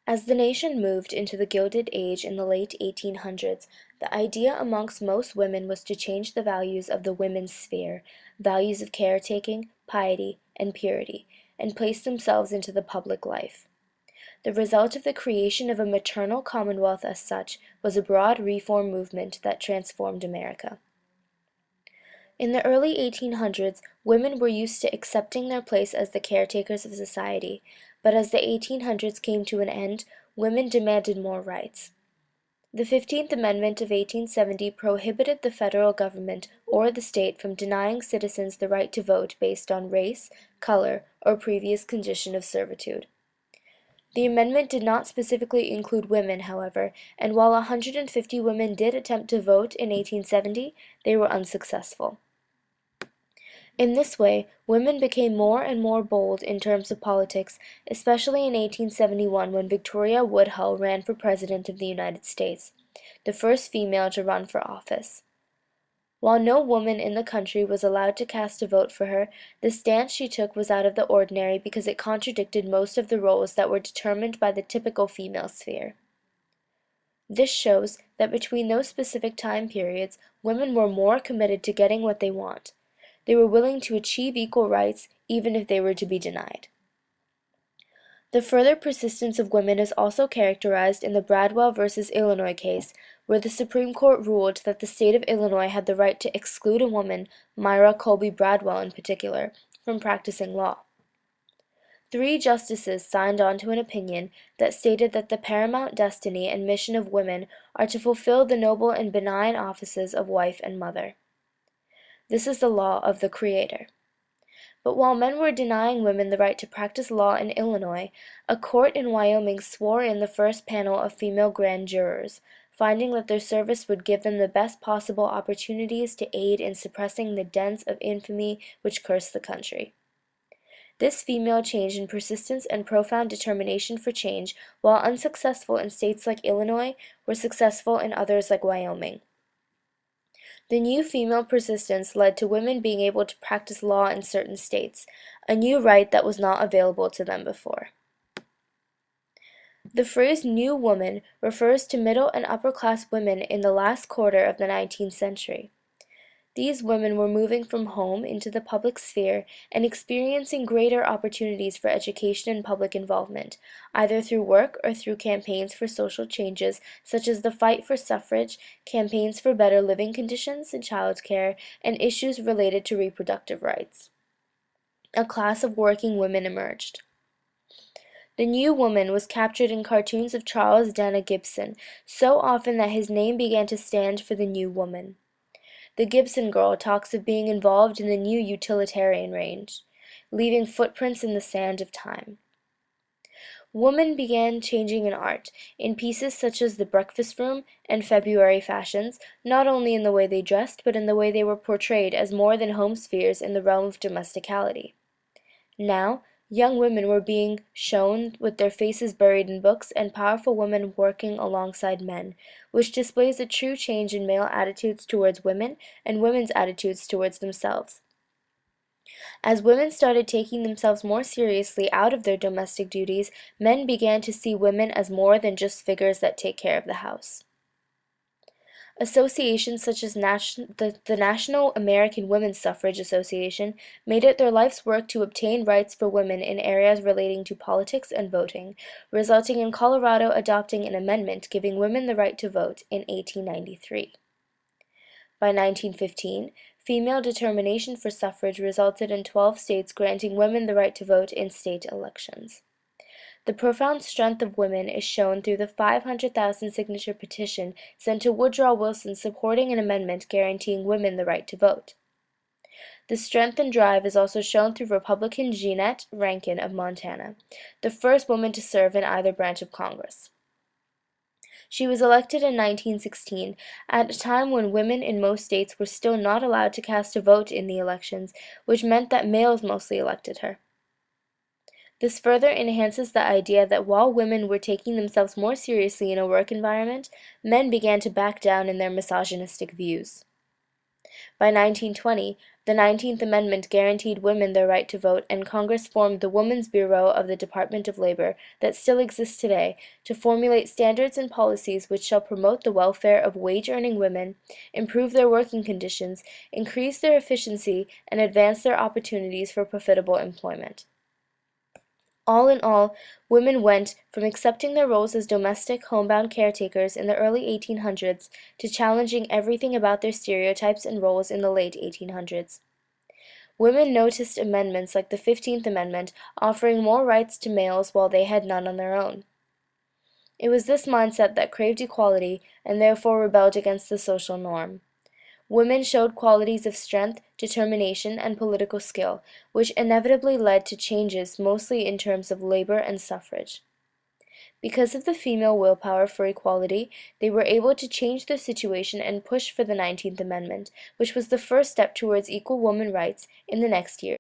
As the nation moved into the Gilded Age in the late 1800s, the idea amongst most women was to change the values of the women's sphere, values of caretaking, piety, and purity, and place themselves into the public life. The result of the creation of a maternal commonwealth as such was a broad reform movement that transformed America. In the early 1800s, women were used to accepting their place as the caretakers of society, but as the 1800s came to an end, women demanded more rights. The 15th Amendment of 1870 prohibited the federal government or the state from denying citizens the right to vote based on race, color, or previous condition of servitude. The amendment did not specifically include women, however, and while 150 women did attempt to vote in 1870, they were unsuccessful. In this way, women became more and more bold in terms of politics, especially in 1871 when Victoria Woodhull ran for President of the United States, the first female to run for office. While no woman in the country was allowed to cast a vote for her, the stance she took was out of the ordinary because it contradicted most of the roles that were determined by the typical female sphere. This shows that between those specific time periods, women were more committed to getting what they want. They were willing to achieve equal rights, even if they were to be denied. The further persistence of women is also characterized in the Bradwell v. Illinois case, where the Supreme Court ruled that the state of Illinois had the right to exclude a woman, Myra Colby Bradwell in particular, from practicing law. 3 justices signed on to an opinion that stated that the paramount destiny and mission of women are to fulfill the noble and benign offices of wife and mother. This is the law of the Creator. But while men were denying women the right to practice law in Illinois, a court in Wyoming swore in the first panel of female grand jurors, finding that their service would give them the best possible opportunities to aid in suppressing the dens of infamy which cursed the country. This female change in persistence and profound determination for change, while unsuccessful in states like Illinois, were successful in others like Wyoming. The new female persistence led to women being able to practice law in certain states, a new right that was not available to them before. The phrase "new woman" refers to middle and upper-class women in the last quarter of the 19th century. These women were moving from home into the public sphere and experiencing greater opportunities for education and public involvement, either through work or through campaigns for social changes such as the fight for suffrage, campaigns for better living conditions and child care, and issues related to reproductive rights. A class of working women emerged. The new woman was captured in cartoons of Charles Dana Gibson, so often that his name began to stand for the new woman. The Gibson girl talks of being involved in the new utilitarian range, leaving footprints in the sand of time. Women began changing in art, in pieces such as The Breakfast Room and February Fashions, not only in the way they dressed, but in the way they were portrayed as more than home spheres in the realm of domesticality. Now, young women were being shown with their faces buried in books and powerful women working alongside men, which displays a true change in male attitudes towards women and women's attitudes towards themselves. As women started taking themselves more seriously out of their domestic duties, men began to see women as more than just figures that take care of the house. Associations such as the National American Women's Suffrage Association made it their life's work to obtain rights for women in areas relating to politics and voting, resulting in Colorado adopting an amendment giving women the right to vote in 1893. By 1915, female determination for suffrage resulted in 12 states granting women the right to vote in state elections. The profound strength of women is shown through the 500,000 signature petition sent to Woodrow Wilson supporting an amendment guaranteeing women the right to vote. The strength and drive is also shown through Republican Jeannette Rankin of Montana, the first woman to serve in either branch of Congress. She was elected in 1916, at a time when women in most states were still not allowed to cast a vote in the elections, which meant that males mostly elected her. This further enhances the idea that while women were taking themselves more seriously in a work environment, men began to back down in their misogynistic views. By 1920, The 19th Amendment guaranteed women their right to vote, and Congress formed the Women's Bureau of the Department of Labor that still exists today to formulate standards and policies which shall promote the welfare of wage-earning women, improve their working conditions, increase their efficiency, and advance their opportunities for profitable employment. All in all, women went from accepting their roles as domestic, homebound caretakers in the early 1800s to challenging everything about their stereotypes and roles in the late 1800s. Women noticed amendments like the 15th Amendment offering more rights to males while they had none on their own. It was this mindset that craved equality and therefore rebelled against the social norm. Women showed qualities of strength, determination, and political skill, which inevitably led to changes mostly in terms of labor and suffrage. Because of the female willpower for equality, they were able to change their situation and push for the 19th Amendment, which was the first step towards equal woman rights in the next year.